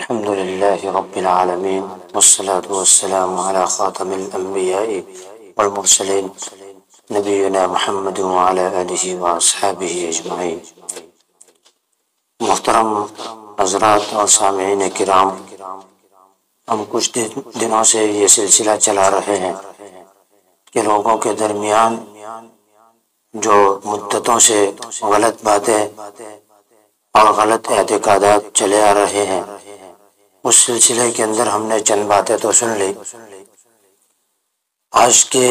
الحمد لله رب العالمين والصلاة والسلام على خاتم الأنبياء والمرسلين نبينا محمد وعلى آله وأصحابه أجمعين۔ محترم حضرات اور سامعین کرام، ہم کچھ دنوں سے یہ سلسلہ چلا رہے ہیں کہ لوگوں کے درمیان جو مدتوں سے غلط باتیں اور غلط اعتقادات چلے آ رہے ہیں، اس سلسلے کے اندر ہم نے چند باتیں تو سن لی۔ آج کے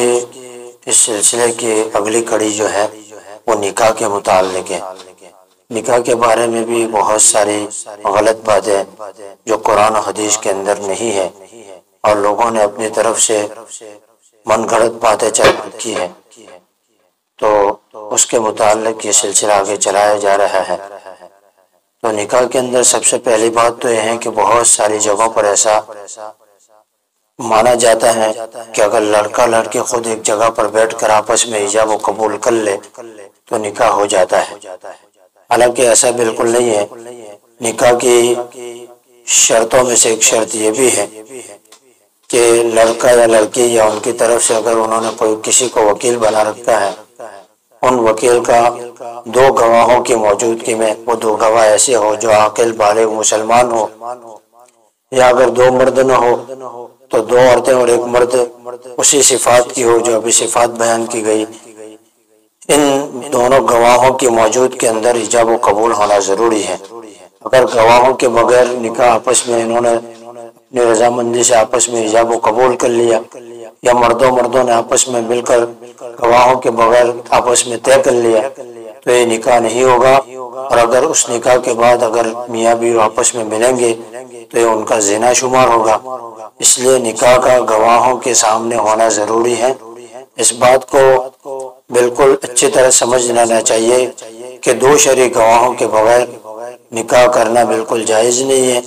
اس سلسلے کی اگلی کڑی جو ہے وہ نکاح کے متعلق ہے۔ نکاح کے بارے میں بھی بہت ساری غلط باتیں جو قرآن و حدیث کے اندر نہیں ہے اور لوگوں نے اپنی طرف سے من گھڑت باتیں کی ہے، تو اس کے متعلق یہ سلسلہ آگے چلایا جا رہا ہے۔ تو نکاح کے اندر سب سے پہلی بات تو یہ ہے کہ بہت ساری جگہوں پر ایسا مانا جاتا ہے کہ اگر لڑکا لڑکی خود ایک جگہ پر بیٹھ کر آپس میں ایجاب و قبول کر لے تو نکاح ہو جاتا ہے، حالانکہ ایسا بالکل نہیں ہے۔ نکاح کی شرطوں میں سے ایک شرط یہ بھی ہے کہ لڑکا یا لڑکی یا ان کی طرف سے اگر انہوں نے کوئی کسی کو وکیل بنا رکھا ہے، ان وکیل کا دو گواہوں کی موجودگی میں، وہ دو گواہ ایسے ہو جو عاقل بالغ مسلمان ہو، یا اگر دو مرد نہ ہو تو دو عورتیں اور ایک مرد اسی صفات کی ہو جو ابھی صفات بیان کی گئی۔ ان دونوں گواہوں کی موجود کے اندر ایجاب و قبول ہونا ضروری ہے۔ اگر گواہوں کے بغیر نکاح آپس میں انہوں نے اپنی رضامندی سے آپس میں ایجاب و قبول کر لیا، یا مردوں نے آپس میں مل کر گواہوں کے بغیر آپس میں طے کر لیا، تو یہ نکاح نہیں ہوگا۔ اور اگر اس نکاح کے بعد اگر میاں بیوی آپس میں ملیں گے تو یہ ان کا زنا شمار ہوگا۔ اس لیے نکاح کا گواہوں کے سامنے ہونا ضروری ہے۔ اس بات کو بالکل اچھی طرح سمجھ لینا چاہیے کہ دو شرعی گواہوں کے بغیر نکاح کرنا بالکل جائز نہیں ہے،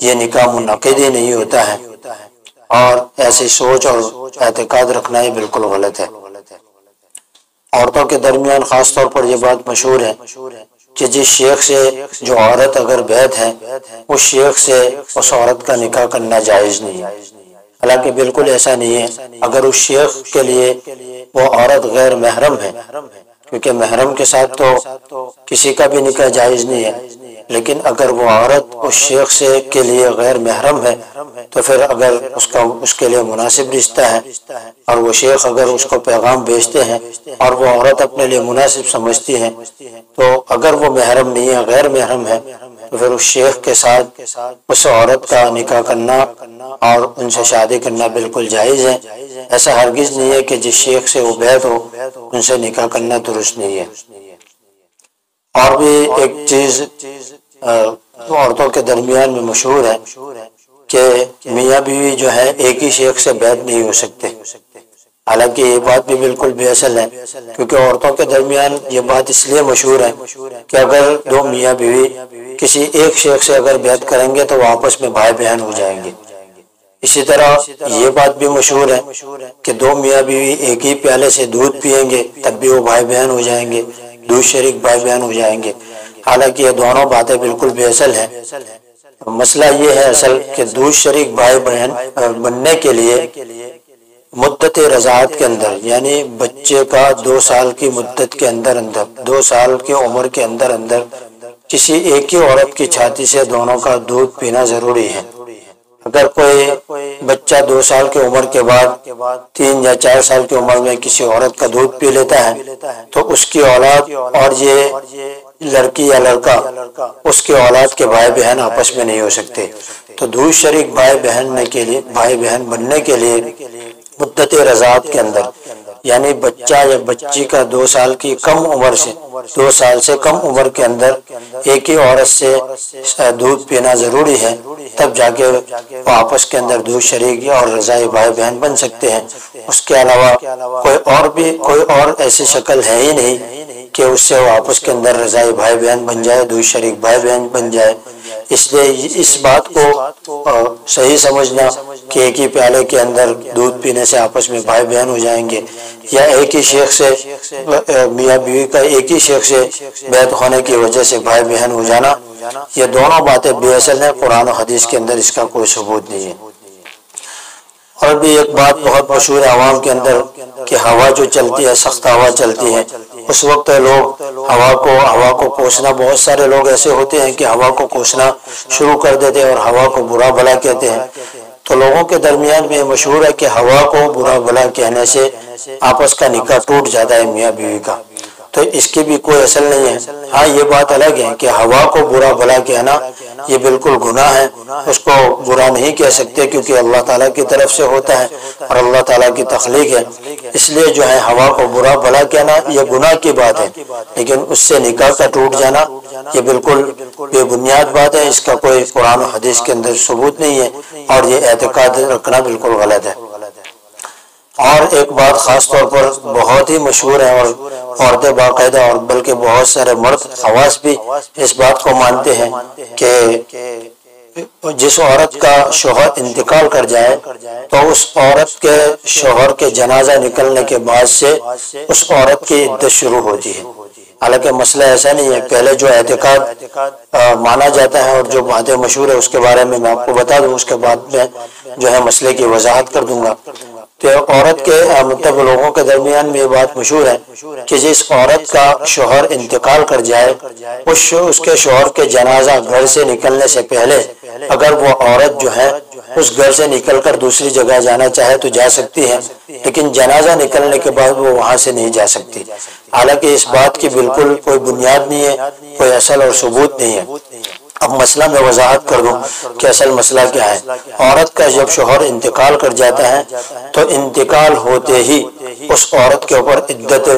یہ نکاح منعقد ہی نہیں ہوتا ہے، اور ایسی سوچ اور اعتقاد رکھنا ہی بالکل غلط ہے۔ عورتوں کے درمیان خاص طور پر یہ بات مشہور ہے کہ جس شیخ سے جو عورت اگر بیعت ہے، اس شیخ سے اس عورت کا نکاح کرنا جائز نہیں ہے، حالانکہ بالکل ایسا نہیں ہے۔ اگر اس شیخ کے لیے وہ عورت غیر محرم ہے، کیونکہ محرم کے ساتھ تو کسی کا بھی نکاح جائز نہیں ہے، لیکن اگر وہ عورت اس شیخ سے کے لیے غیر محرم ہے تو پھر اگر اس کے لیے مناسب رشتہ ہے اور وہ شیخ اگر اس کو پیغام بھیجتے ہیں اور وہ عورت اپنے لیے مناسب سمجھتی ہے، تو اگر وہ محرم نہیں ہے، غیر محرم ہے، تو پھر اس شیخ کے ساتھ اس عورت کا نکاح کرنا اور ان سے شادی کرنا بالکل جائز ہے۔ ایسا ہرگز نہیں ہے کہ جس شیخ سے وہ بیعت ہو ان سے نکاح کرنا درست نہیں ہے۔ اور بھی ایک چیز عورتوں کے درمیان میں مشہور ہے کہ میاں بیوی جو ہے ایک ہی شیخ سے بیعت نہیں ہو سکتے، حالانکہ یہ بات بھی بالکل بے اصل ہے، کیونکہ عورتوں کے درمیان یہ بات اس لیے مشہور ہے کہ اگر دو میاں بیوی کسی ایک شیخ سے اگر بیعت کریں گے تو وہ آپس میں بھائی بہن ہو جائیں گے۔ اسی طرح یہ بات بھی مشہور ہے کہ دو میاں بیوی ایک ہی پیالے سے دودھ پیئیں گے تب بھی وہ بھائی بہن ہو جائیں گے، دودھ شریک بھائی بہن ہو جائیں گے، حالانکہ یہ دونوں باتیں بالکل بے اصل ہیں۔ مسئلہ یہ ہے اصل کہ دودھ شریک بھائی بہن بننے کے لیے مدت رضاعت کے اندر، یعنی بچے کا 2 سال کی مدت کے اندر 2 سال کی عمر کے اندر کسی ایک ہی عورت کی چھاتی سے دونوں کا دودھ پینا ضروری ہے۔ اگر کوئی بچہ 2 سال کی عمر کے بعد 3 یا 4 سال کی عمر میں کسی عورت کا دودھ پی لیتا ہے تو اس کی اولاد اور یہ لڑکی یا لڑکا اس کی اولاد کے بھائی بہن آپس میں نہیں ہو سکتے۔ تو دودھ شریک بھائی بہن بننے کے لیے مدت رضاعت کے اندر، یعنی بچہ یا بچی کا 2 سال کی کم عمر سے 2 سال سے کم عمر کے اندر ایک ہی عورت سے دودھ پینا ضروری ہے، تب جا کے وہ آپس کے اندر دودھ شریک اور رضائی بھائی بہن بن سکتے ہیں۔ اس کے علاوہ کوئی اور ایسی شکل ہے ہی نہیں کہ اس سے وہ آپس کے اندر رضائی بھائی بہن بن جائے، دودھ شریک بھائی بہن بن جائے۔ اس لیے اس بات کو صحیح سمجھنا کہ ایک ہی پیالے کے اندر دودھ پینے سے آپس میں بھائی بہن ہو جائیں گے، یا ایک ہی شیخ سے میاں بیوی کا ایک ہی شیخ سے بیعت ہونے کی وجہ سے بھائی بہن ہو جانا، یہ دونوں باتیں بے اصل ہیں، قرآن و حدیث کے اندر اس کا کوئی ثبوت نہیں ہے۔ اور بھی ایک بات بہت مشہور ہے عوام کے اندر کہ ہوا جو چلتی ہے، سخت ہوا چلتی ہے، اس وقت لوگ ہوا کو کوسنا، بہت سارے لوگ ایسے ہوتے ہیں کہ ہوا کو کوسنا شروع کر دیتے ہیں اور ہوا کو برا بھلا کہتے ہیں۔ تو لوگوں کے درمیان میں مشہور ہے کہ ہوا کو برا بھلا کہنے سے آپس کا نکاح ٹوٹ جاتا ہے میاں بیوی کا، تو اس کی بھی کوئی اصل نہیں ہے۔ ہاں یہ بات الگ ہے کہ ہوا کو برا بھلا کہنا یہ بالکل گناہ ہے، اس کو برا نہیں کہہ سکتے کیونکہ اللہ تعالیٰ کی طرف سے ہوتا ہے اور اللہ تعالیٰ کی تخلیق ہے، اس لیے جو ہے ہوا کو برا بھلا کہنا یہ گناہ کی بات ہے، لیکن اس سے نکاح کا ٹوٹ جانا یہ بالکل بے بنیاد بات ہے، اس کا کوئی قرآن و حدیث کے اندر ثبوت نہیں ہے اور یہ اعتقاد رکھنا بالکل غلط ہے۔ اور ایک بات خاص طور پر بہت ہی مشہور ہے اور عورتیں باقاعدہ اور بلکہ بہت سارے مرد خواص بھی اس بات کو مانتے ہیں کہ جس عورت کا شوہر انتقال کر جائے تو اس عورت کے شوہر کے جنازہ نکلنے کے بعد سے اس عورت کی عدت شروع ہوتی ہے۔ حالانکہ مسئلہ ایسا نہیں ہے، پہلے جو اعتقاد مانا جاتا ہے اور جو باتیں مشہور ہے اس کے بارے میں آپ کو بتا دوں، اس کے بعد میں جو ہے مسئلے کی وضاحت کر دوں گا۔ تو عورت کے مطلب لوگوں کے درمیان میں یہ بات مشہور ہے کہ جس عورت کا شوہر انتقال کر جائے اس کے شوہر کے جنازہ گھر سے نکلنے سے پہلے اگر وہ عورت جو ہے اس گھر سے نکل کر دوسری جگہ جانا چاہے تو جا سکتی ہے، لیکن جنازہ نکلنے کے بعد وہ وہاں سے نہیں جا سکتی، حالانکہ اس بات کی بالکل کوئی بنیاد نہیں ہے، کوئی اصل اور ثبوت نہیں ہے۔ اب مسئلہ میں وضاحت کر دوں کہ اصل مسئلہ کیا ہے۔ عورت کا جب شوہر انتقال کر جاتا ہے تو انتقال ہوتے ہی اس عورت کے اوپر عدت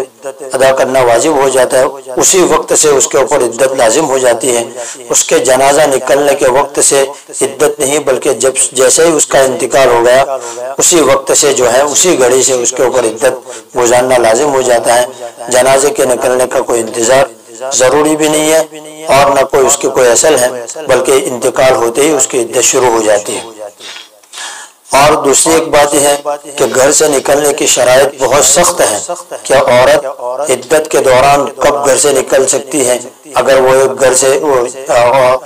ادا کرنا واجب ہو جاتا ہے، اسی وقت سے اس کے اوپر عدت لازم ہو جاتی ہے۔ اس کے جنازہ نکلنے کے وقت سے عدت نہیں بلکہ جیسے ہی اس کا انتقال ہو گیا اسی وقت سے جو ہے اسی گھڑی سے اس کے اوپر عدت گزارنا لازم ہو جاتا ہے۔ جنازے کے نکلنے کا کوئی انتظار ضروری بھی نہیں ہے اور نہ کوئی اس کی کوئی اصل ہے، بلکہ انتقال ہوتے ہی اس کی عدت شروع ہو جاتی ہے۔ اور دوسری ایک بات یہ ہے کہ گھر سے نکلنے کی شرائط بہت سخت ہے کہ عورت عدت کے دوران کب گھر سے نکل سکتی ہے۔ اگر وہ ایک گھر سے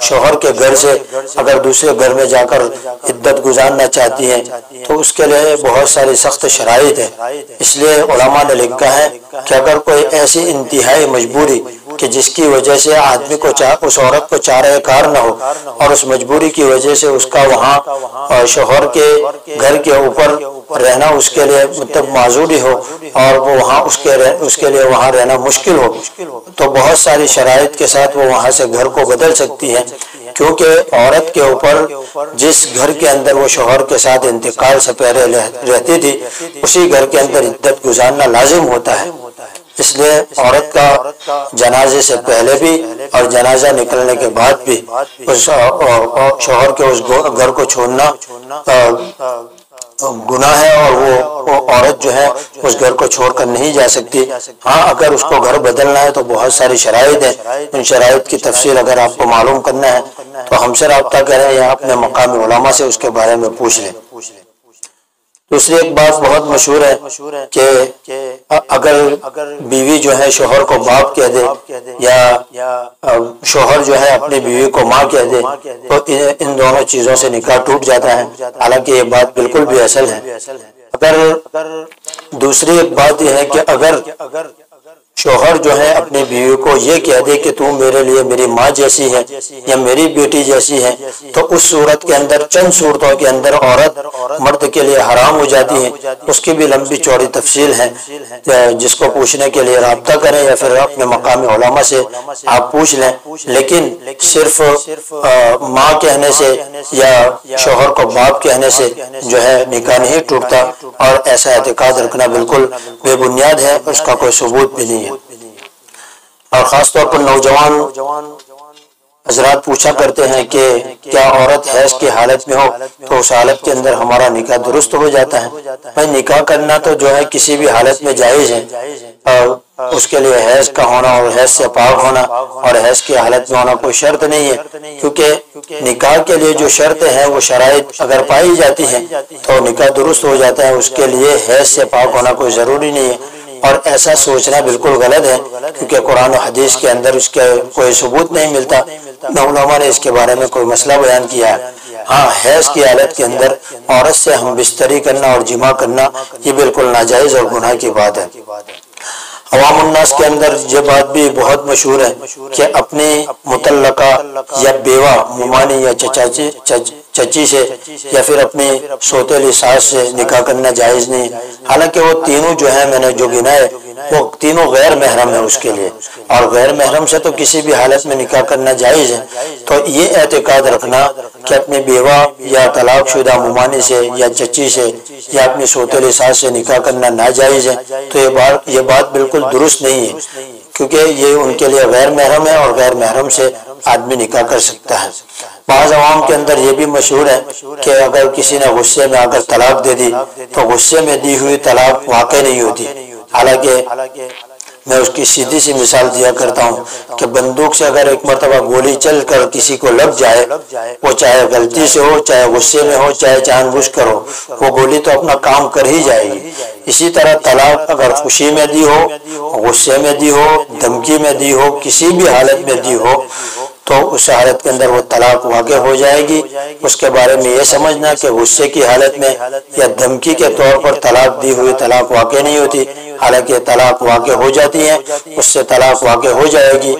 شوہر کے گھر سے اگر دوسرے گھر میں جا کر عدت گزارنا چاہتی ہے تو اس کے لیے بہت ساری سخت شرائط ہے۔ اس لیے علماء نے لکھا ہے کہ اگر کوئی ایسی انتہائی مجبوری کہ جس کی وجہ سے آدمی کو اس عورت کو چارہ کار نہ ہو اور اس مجبوری کی وجہ سے اس کا وہاں شوہر کے گھر کے اوپر رہنا اس کے لیے مطلب معذوری ہو اور وہ وہاں اس کے لیے وہاں رہنا مشکل ہو تو بہت ساری شرائط کے ساتھ وہ وہاں سے گھر کو بدل سکتی ہے، کیونکہ عورت کے اوپر جس گھر کے اندر وہ شوہر کے ساتھ انتقال سے پہلے رہتی تھی اسی گھر کے اندر عدت گزارنا لازم ہوتا ہے۔ اس لیے عورت کا جنازے سے پہلے بھی اور جنازہ نکلنے کے بعد بھی اس شوہر کے اس گھر کو چھوڑنا گناہ ہے اور وہ عورت جو ہے اس گھر کو چھوڑ کر نہیں جا سکتی۔ ہاں اگر اس کو گھر بدلنا ہے تو بہت ساری شرائط ہیں، ان شرائط کی تفصیل اگر آپ کو معلوم کرنا ہے تو ہم سے رابطہ کریں یا اپنے مقامی علماء سے اس کے بارے میں پوچھ لیں۔ دوسری ایک بات بہت مشہور ہے کہ اگر بیوی جو ہے شوہر کو باپ کہہ دے یا شوہر جو ہے اپنی بیوی کو ماں کہہ دے تو ان دونوں چیزوں سے نکاح ٹوٹ جاتا ہے، حالانکہ یہ بات بالکل بھی اصل ہے۔ اگر دوسری ایک بات یہ ہے کہ اگر شوہر جو ہے اپنی بیوی کو یہ کہہ دے کہ تم میرے لیے میری ماں جیسی ہے یا میری بیٹی جیسی ہے تو اس صورت کے اندر چند صورتوں کے اندر عورت مرد کے لیے حرام ہو جاتی ہے۔ اس کی بھی لمبی چوڑی تفصیل ہے، جس کو پوچھنے کے لیے رابطہ کریں یا پھر اپنے مقامی علماء سے آپ پوچھ لیں، لیکن صرف ماں کہنے سے یا شوہر کو باپ کہنے سے جو ہے نکاح نہیں ٹوٹتا اور ایسا اعتقاد رکھنا بالکل بے بنیاد ہے، اس کا کوئی ثبوت بھی نہیں ہے۔ اور خاص طور پر نوجوان حضرات پوچھا کرتے ہیں کہ کیا عورت حیض کی حالت میں ہو تو اس حالت کے اندر ہمارا نکاح درست ہو جاتا ہے؟ بھائی نکاح کرنا تو جو ہے کسی بھی حالت میں جائز ہے، اور اس کے لیے حیض کا ہونا اور حیض سے پاک ہونا اور حیض کی حالت میں ہونا کوئی شرط نہیں ہے، کیونکہ نکاح کے لیے جو شرطیں ہیں وہ شرائط اگر پائی جاتی ہیں تو نکاح درست ہو جاتا ہے، اس کے لیے حیض سے پاک ہونا کوئی ضروری نہیں ہے۔ اور ایسا سوچنا بالکل غلط ہے، کیونکہ قرآن و حدیث کے اندر اس کے کوئی ثبوت نہیں ملتا، نہ علماء نے اس کے بارے میں کوئی مسئلہ بیان کیا ہے۔ ہاں حیض کی حالت کے اندر عورت سے ہم بستری کرنا اور جماع کرنا یہ بالکل ناجائز اور گناہ کی بات ہے۔ عوام الناس کے اندر یہ بات بھی بہت مشہور ہے کہ اپنی مطلقہ یا بیوہ ممانی یا چچی سے یا پھر اپنی سوتیلی ساس سے نکاح کرنا جائز نہیں، حالانکہ وہ تینوں جو ہیں میں نے جو گنائے وہ تینوں غیر محرم ہے اس کے لیے، اور غیر محرم سے تو کسی بھی حالت میں نکاح کرنا جائز ہے۔ تو یہ اعتقاد رکھنا کہ اپنی بیوہ یا طلاق شدہ ممانی سے یا چچی سے یا اپنی سوتیلی ساس سے نکاح کرنا ناجائز ہے، تو یہ بات بالکل درست نہیں ہے، کیونکہ یہ ان کے لیے غیر محرم ہے اور غیر محرم سے آدمی نکاح کر سکتا ہے۔ بعض عوام کے اندر یہ بھی مشہور ہے کہ اگر کسی نے غصے میں اگر طلاق دے دی تو غصے میں دی ہوئی طلاق واقع نہیں ہوتی، حالانکہ میں اس کی سیدھی سی مثال دیا کرتا ہوں کہ بندوق سے اگر ایک مرتبہ گولی چل کر کسی کو لگ جائے، وہ چاہے غلطی سے ہو، چاہے غصے میں ہو، چاہے جان بوجھ کر ہو، وہ گولی تو اپنا کام کر ہی جائے گی۔ اسی طرح طلاق اگر خوشی میں دی ہو، غصے میں دی ہو، دھمکی میں دی ہو، کسی بھی حالت میں دی ہو تو اس حالت کے اندر وہ طلاق واقع ہو جائے گی۔ اس کے بارے میں یہ سمجھنا کہ غصے کی حالت میں یا دھمکی کے طور پر طلاق دی ہوئی طلاق واقع نہیں ہوتی، حالانکہ طلاق واقع ہو جاتی ہے، اس سے طلاق واقع ہو جائے گی۔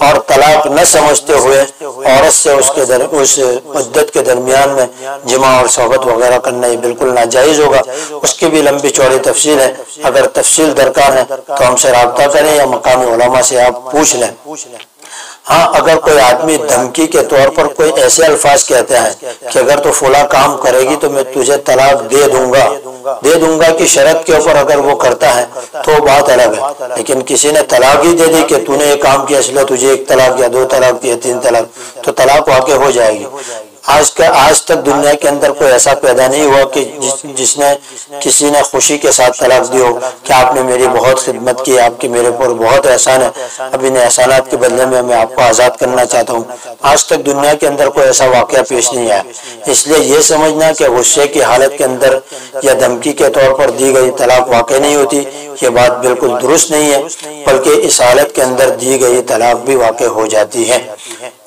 اور طلاق نہ سمجھتے ہوئے عورت سے اس مدت کے درمیان میں جماع اور صحبت وغیرہ کرنا یہ بالکل ناجائز ہوگا۔ اس کی بھی لمبی چوڑی تفصیل ہے، اگر تفصیل درکار ہے تو ہم سے رابطہ کریں یا مقامی علماء سے آپ پوچھ لیں۔ ہاں اگر کوئی آدمی دھمکی کے طور پر کوئی ایسے الفاظ کہتا ہے کہ اگر تو فلاں کام کرے گی تو میں تجھے طلاق دے دوں گا کی شرط کے اوپر اگر وہ کرتا ہے تو بات الگ ہے، لیکن کسی نے طلاق ہی دے دی کہ تو نے یہ کام کیا اس لیے تجھے 1 طلاق یا 2 طلاق یا 3 طلاق، تو طلاق واقع ہو جائے گی۔ آج تک دنیا کے اندر کوئی ایسا پیدا نہیں ہوا کہ جس نے کسی نے خوشی کے ساتھ طلاق دی ہو کہ آپ نے میری بہت خدمت کی، آپ کی میرے پر بہت احسان ہے، اب ان احسانات کے بدلے میں آپ کو آزاد کرنا چاہتا ہوں۔ آج تک دنیا کے اندر کوئی ایسا واقعہ پیش نہیں آیا، اس لیے یہ سمجھنا کہ غصے کی حالت کے اندر یا دھمکی کے طور پر دی گئی طلاق واقع نہیں ہوتی، یہ بات بالکل درست نہیں ہے، بلکہ اس حالت کے اندر دی گئی طلاق بھی واقع ہو جاتی ہے۔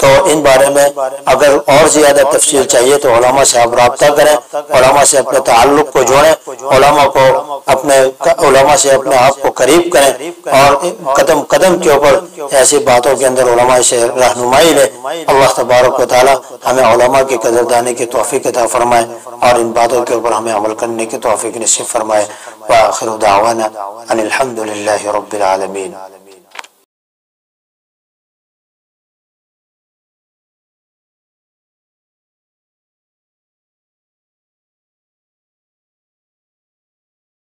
تو ان بارے میں اگر اور زیادہ تفصیل چاہیے تو علماء سے آپ رابطہ کریں، علماء سے اپنے تعلق کو جوڑیں، علماء سے اپنے آپ کو قریب کریں، اور قدم قدم کے اوپر ایسی باتوں کے اندر علماء سے رہنمائی لیں۔ اللہ تبارک و تعالی ہمیں علماء کی قدردانی کی توفیق عطا فرمائے اور ان باتوں کے اوپر ہمیں عمل کرنے کی توفیق نصیب فرمائے۔ وآخر دعوانا ان الحمد للہ رب العالمین۔